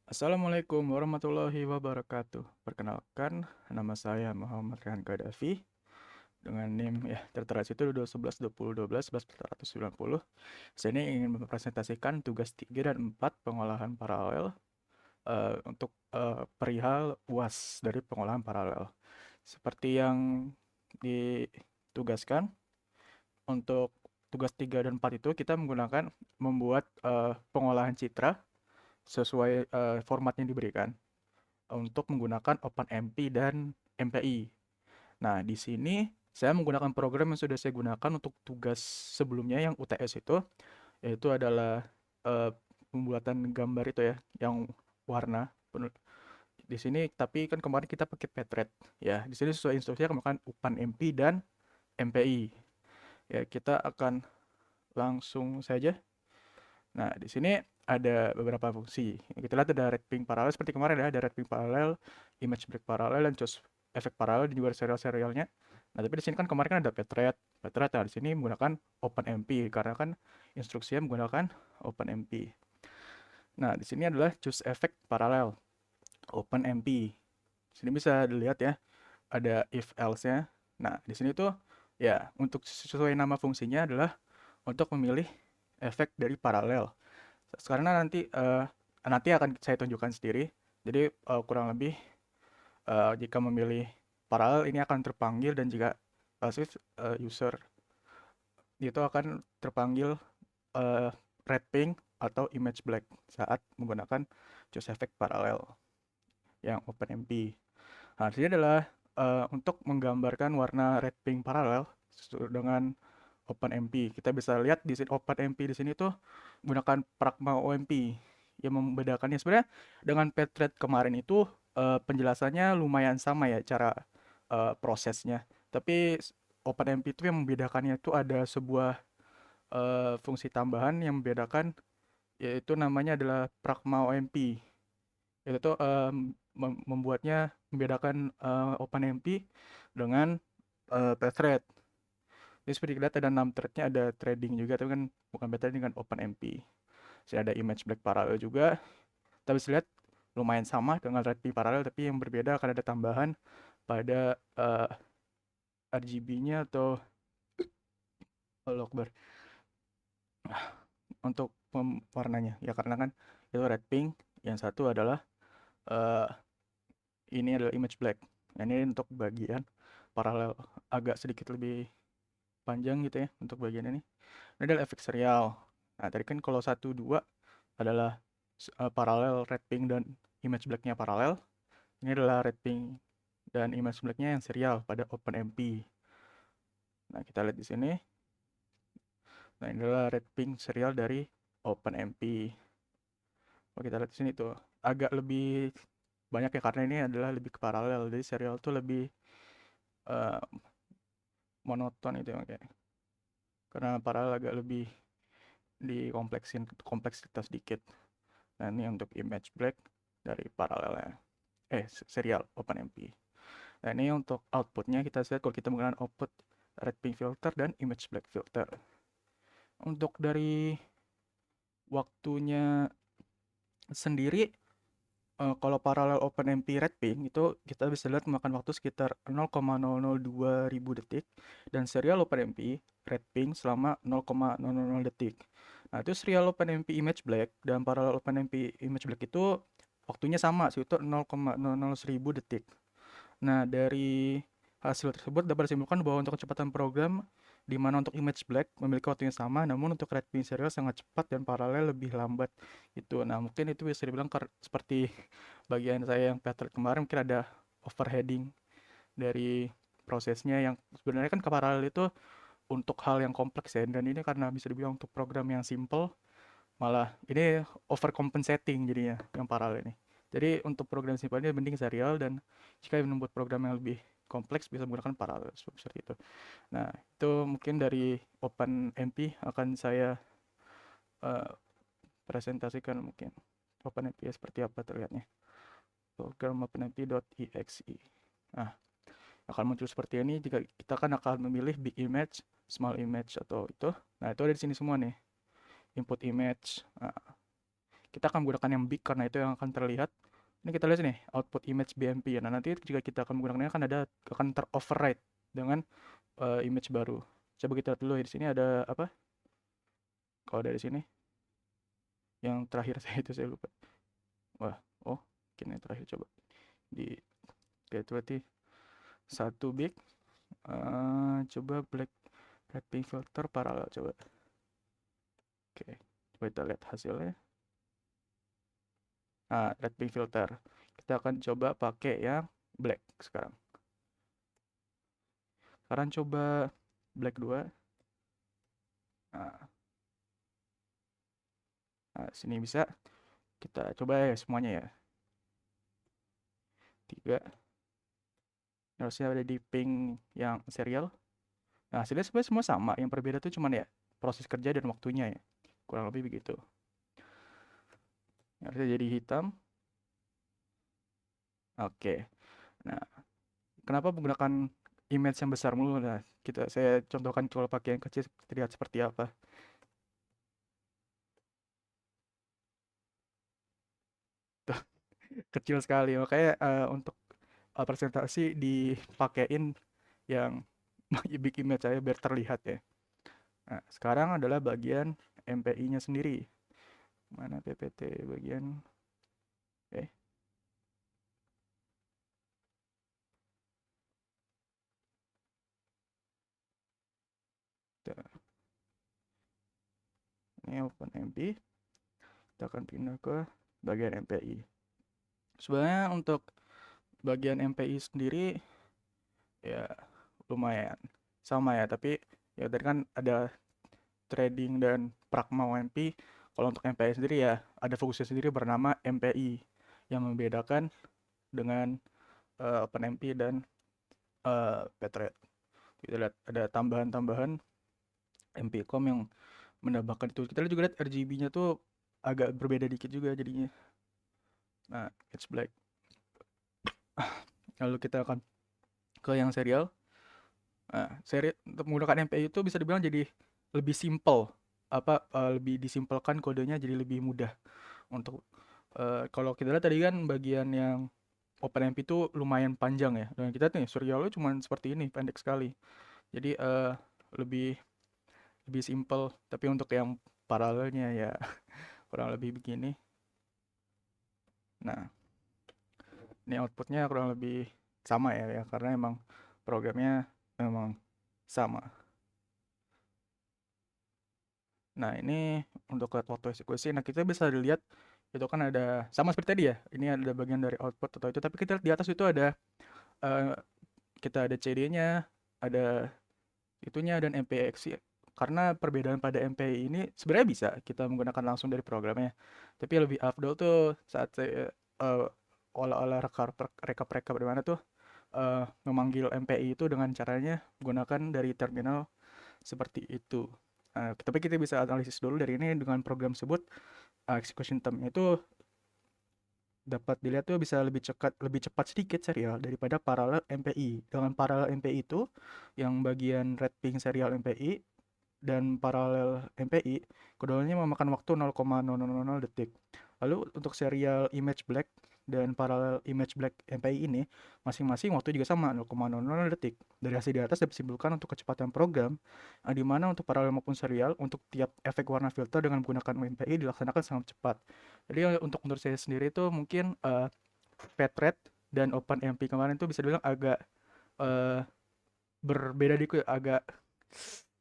Assalamualaikum warahmatullahi wabarakatuh. Perkenalkan, nama saya Muhammad Rehan Gaddafi dengan NIM ya tertera situ 211 20 12 11 490. Saya ini ingin mempresentasikan tugas 3 dan 4 pengolahan paralel untuk perihal UAS dari pengolahan paralel. Seperti yang ditugaskan untuk tugas 3 dan 4 itu kita menggunakan membuat pengolahan citra sesuai format yang diberikan untuk menggunakan OpenMP dan MPI. Nah, di sini saya menggunakan program yang sudah saya gunakan untuk tugas sebelumnya yang UTS itu, yaitu adalah eh, pembuatan gambar itu ya, yang warna. Di sini tapi kan kemarin kita pakai Petret ya. Di sini sesuai instruksinya menggunakan OpenMP dan MPI. Ya, kita akan langsung saja. Nah, di sini ada beberapa fungsi. Kita lihat ada red pink parallel seperti kemarin ya, ada red pink parallel, image break parallel, dan choose efek parallel dan juga serial-serialnya. Nah, tapi di sini kan kemarin kan ada Petret. Petret, nah di sini menggunakan OpenMP karena kan instruksinya menggunakan OpenMP. Nah, di sini adalah choose efek parallel OpenMP. Di sini bisa dilihat ya, ada if else-nya. Nah, di sini tuh ya untuk sesuai nama fungsinya adalah untuk memilih efek dari paralel. Karena nanti akan saya tunjukkan sendiri. Jadi kurang lebih jika memilih paralel ini akan terpanggil dan jika passive user itu akan terpanggil eh, red pink atau image black saat menggunakan choose effect paralel yang OpenMP. Nah, ini adalah untuk menggambarkan warna red pink paralel dengan OpenMP. Kita bisa lihat di sini OpenMP di sini tuh menggunakan Pragma OMP. Yang membedakannya sebenarnya dengan Petret kemarin itu penjelasannya lumayan sama ya cara prosesnya. Tapi OpenMP itu yang membedakannya itu ada sebuah fungsi tambahan yang membedakan, yaitu namanya adalah Pragma OMP. Itu tuh membuatnya membedakan OpenMP dengan Petret. Jadi seperti kita lihat ada 6 thread-nya, ada trading juga, tapi kan bukan beta dengan OpenMP. Jadi ada image black parallel juga. Kita bisa lihat lumayan sama dengan red pink parallel, tapi yang berbeda akan ada tambahan pada RGB-nya atau Akbar untuk warnanya. Ya karena kan itu red pink, yang satu adalah eh, ini adalah image black. Nah, ini untuk bagian paralel agak sedikit lebih panjang gitu ya untuk bagian ini. Ini adalah efek serial. Nah, tadi kan kalau 1, 2 adalah paralel red pink dan image black-nya paralel. Ini adalah red pink dan image black-nya yang serial pada OpenMP. Nah, kita lihat di sini. Nah, ini adalah red pink serial dari OpenMP. Kalau kita lihat di sini tuh agak lebih banyak ya karena ini adalah lebih ke paralel. Jadi serial tuh lebih eh, monoton itu ya kayak. Karena paralel agak lebih dikompleksin kompleksitas sedikit. Nah, ini untuk image black dari paralelnya. Serial OpenMP. Nah, ini untuk outputnya kita lihat kalau kita menggunakan output red pink filter dan image black filter. Untuk dari waktunya sendiri, kalau paralel OpenMP red pink itu kita bisa lihat memakan waktu sekitar 0,002 ribu detik dan serial OpenMP red pink selama 0,000 detik. Nah, itu serial OpenMP image black dan paralel OpenMP image black itu waktunya sama, sekitar 0,00 detik. Nah, dari hasil tersebut dapat disimpulkan bahwa untuk kecepatan program di mana untuk image black memiliki waktu yang sama, namun untuk red pink serial sangat cepat dan paralel lebih lambat. Itu. Nah, mungkin itu bisa dibilang seperti bagian saya yang Patrick kemarin mungkin ada overheading dari prosesnya yang sebenarnya kan ke paralel itu untuk hal yang kompleks ya, dan ini karena bisa dibilang untuk program yang simple malah ini overcompensating jadinya yang paralel ini. Jadi untuk program simple ini mending serial, dan jika ingin membuat program yang lebih kompleks bisa menggunakan paralel seperti itu. Nah, itu mungkin dari OpenMP akan saya eh, presentasikan mungkin. OpenMP seperti apa terlihatnya. Program OpenMP.exe. Nah, akan muncul seperti ini jika kita kan akan memilih big image, small image atau itu. Nah, itu ada di sini semua nih. Input image. Nah, kita akan menggunakan yang big karena itu yang akan terlihat. Ini kita lihat nih output image BMP. Nah, nanti jika kita akan menggunakannya akan teroverride dengan image baru. Coba kita lihat dulu di sini ada apa? Kalau dari sini yang terakhir saya lupa. Wah, oh, mungkin yang terakhir coba di get berarti satu big. Coba black red pink filter parallel coba. Oke, coba kita lihat hasilnya. Nah, red pink filter. Kita akan coba pakai yang black sekarang. Sekarang coba black 2. Nah, sini bisa. Kita coba ya semuanya ya. 3. Harusnya ada di pink yang serial. Nah, hasilnya sebenarnya semua sama. Yang berbeda tuh cuman ya proses kerja dan waktunya ya. Kurang lebih begitu. Harusnya jadi hitam. Oke. Nah, kenapa menggunakan image yang besar mulu? Nah, saya contohkan kalau pakai yang kecil terlihat seperti apa. Tuh, kecil sekali. Makanya untuk presentasi dipakein yang big image saya biar terlihat ya. Nah, sekarang adalah bagian MPI-nya sendiri. Mana PPT bagian eh ini open MP. Kita akan pindah ke bagian MPI. Sebenarnya untuk bagian MPI sendiri ya lumayan sama ya, tapi ya tadi kan ada trading dan pragma OMP. Kalau untuk MPI sendiri ya ada fokusnya sendiri bernama MPI yang membedakan dengan OpenMP dan Patriot. Kita lihat ada tambahan-tambahan MP.com yang menambahkan itu. Kita lihat juga lihat RGB-nya tuh agak berbeda dikit juga jadinya. Nah, it's black. Lalu kita akan ke yang serial. Nah, seri untuk menggunakan MPI itu bisa dibilang jadi lebih simple. Lebih disimpelkan kodenya jadi lebih mudah untuk kalau kita lihat tadi kan bagian yang OpenMP itu lumayan panjang ya. Dan kita nih serialnya cuma seperti ini, pendek sekali. Jadi lebih lebih simple. Tapi untuk yang paralelnya ya kurang lebih begini. Nah, ini outputnya kurang lebih sama ya karena emang programnya memang sama. Nah, ini untuk waktu eksekusi. Nah, kita bisa dilihat itu kan ada sama seperti tadi ya. Ini ada bagian dari output atau itu, tapi kita lihat di atas itu ada eh, kita ada CD-nya, ada itunya dan MPX. Karena perbedaan pada MPI ini sebenarnya bisa kita menggunakan langsung dari programnya. Tapi lebih afdol tuh saat saya olah-olah rekap-rekap di mana tuh memanggil MPI itu dengan caranya menggunakan dari terminal seperti itu. Tapi kita bisa analisis dulu dari ini dengan program tersebut. Execution time itu dapat dilihat tuh bisa lebih cepat sedikit serial daripada paralel MPI. Dengan paralel MPI itu yang bagian red pink serial MPI dan paralel MPI keduanya memakan waktu 0,000 detik. Lalu untuk serial image black dan paralel image black MPI ini masing-masing waktu juga sama 0,00 detik. Dari hasil di atas dapat disimpulkan untuk kecepatan program di mana untuk paralel maupun serial untuk tiap efek warna filter dengan menggunakan MPI dilaksanakan sangat cepat. Jadi untuk menurut saya sendiri itu mungkin Patriot dan OpenMP kemarin itu bisa dibilang agak uh, berbeda dikit, agak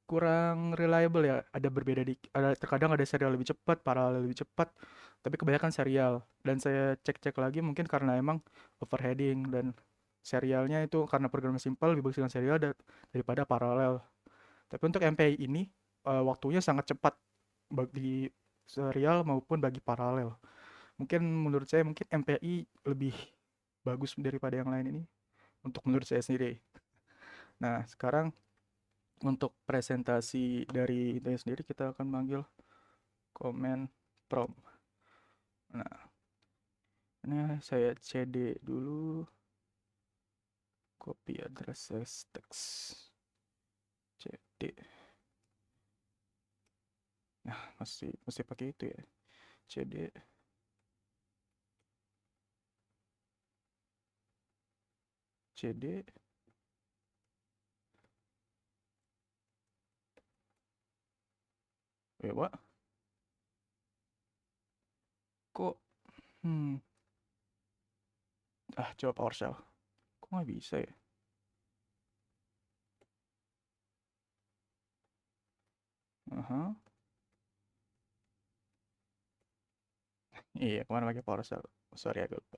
kurang reliable ya. Ada berbeda terkadang ada serial lebih cepat, paralel lebih cepat, tapi kebanyakan serial. Dan saya cek-cek lagi mungkin karena emang overheading dan serialnya itu karena programnya simpel lebih bagus dengan serial daripada paralel. Tapi untuk MPI ini waktunya sangat cepat bagi serial maupun bagi paralel. Mungkin menurut saya mungkin MPI lebih bagus daripada yang lain ini untuk menurut saya sendiri. Nah, sekarang untuk presentasi dari itu sendiri kita akan panggil comment prompt. Nah, ini saya cd dulu, copy address text cd. Nah, mesti pakai itu ya, cd cd Pak, kok coba PowerShell kok nggak bisa ya. Aha. Iya, kemarin pakai PowerShell. Sorry agak lupa.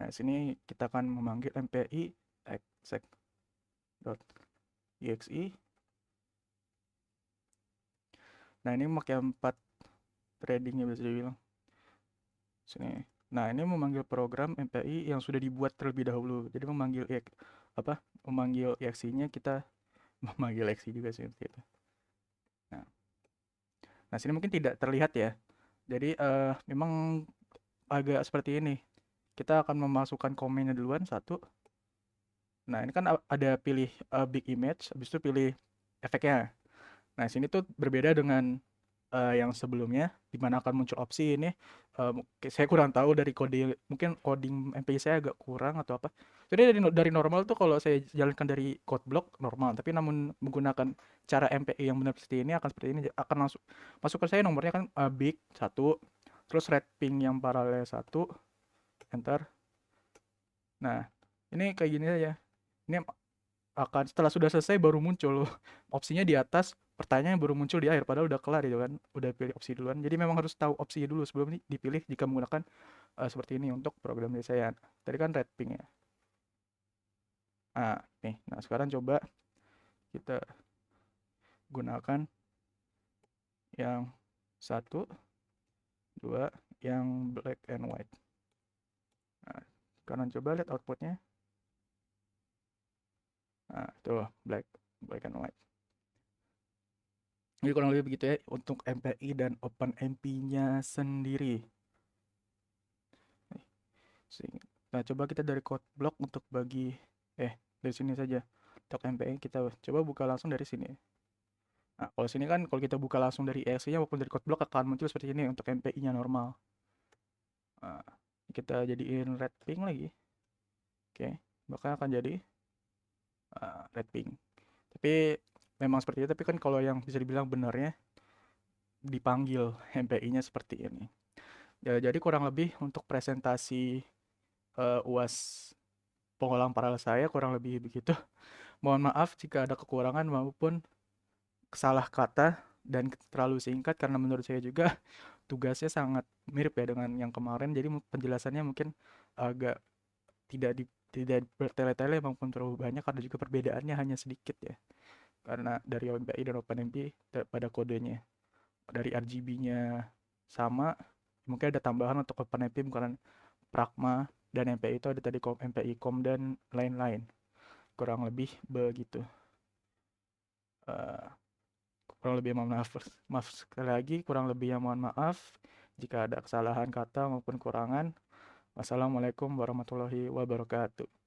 Nah, sini kita akan memanggil mpi exec.exe. Nah, ini pakai 4 threading ya bisa dibilang. Sini. Nah, ini memanggil program MPI yang sudah dibuat terlebih dahulu. Jadi memanggil exe-nya kita memanggil exe juga sih seperti itu. Nah, sini mungkin tidak terlihat ya. Jadi memang agak seperti ini. Kita akan memasukkan komennya duluan satu. Nah, ini kan ada pilih big image, habis itu pilih efeknya. Nah, sini tuh berbeda dengan yang sebelumnya, di mana akan muncul opsi ini. Saya kurang tahu dari kode, mungkin coding MPI saya agak kurang atau apa. Jadi dari normal tuh kalau saya jalankan dari code block normal, tapi namun menggunakan cara MPI yang benar seperti ini akan seperti ini, akan langsung masuk ke saya nomornya kan big 1, terus red pink yang paralel 1, enter. Nah, ini kayak gini aja. Ini akan setelah sudah selesai baru muncul opsinya di atas, pertanyaan baru muncul di akhir, padahal udah kelar gitu kan, udah pilih opsi duluan. Jadi memang harus tahu opsinya dulu sebelum ini dipilih jika menggunakan seperti ini untuk program desain. Tadi kan red pink ya. Nih, nah sekarang coba kita gunakan yang 1, 2, yang black and white. Nah, sekarang coba lihat outputnya. Nah, tuh black and white. Jadi kurang lebih begitu ya untuk MPI dan OpenMP-nya sendiri. Nah, coba kita dari code block untuk bagi dari sini saja. Untuk MPI kita coba buka langsung dari sini. Nah, kalau sini kan kalau kita buka langsung dari exe-nya maupun dari code block akan muncul seperti ini untuk MPI-nya normal. Nah, kita jadiin red pink lagi. Oke, maka akan jadi red pink. Tapi memang seperti itu, tapi kan kalau yang bisa dibilang benarnya dipanggil MPI-nya seperti ini. Ya, jadi kurang lebih untuk presentasi UAS pengolahan paralel saya kurang lebih begitu. Mohon maaf jika ada kekurangan maupun salah kata dan terlalu singkat, karena menurut saya juga tugasnya sangat mirip ya dengan yang kemarin. Jadi penjelasannya mungkin agak tidak bertele-tele maupun terlalu banyak, karena juga perbedaannya hanya sedikit ya. Karena dari OpenMPI dan OpenMP pada kodenya, dari RGB-nya sama, mungkin ada tambahan untuk OpenMP bukan Pragma, dan MPI itu ada tadi MPI COM dan lain-lain. Kurang lebih begitu. Kurang lebih maaf sekali lagi, kurang lebih mohon maaf jika ada kesalahan kata maupun kurangan. Wassalamualaikum warahmatullahi wabarakatuh.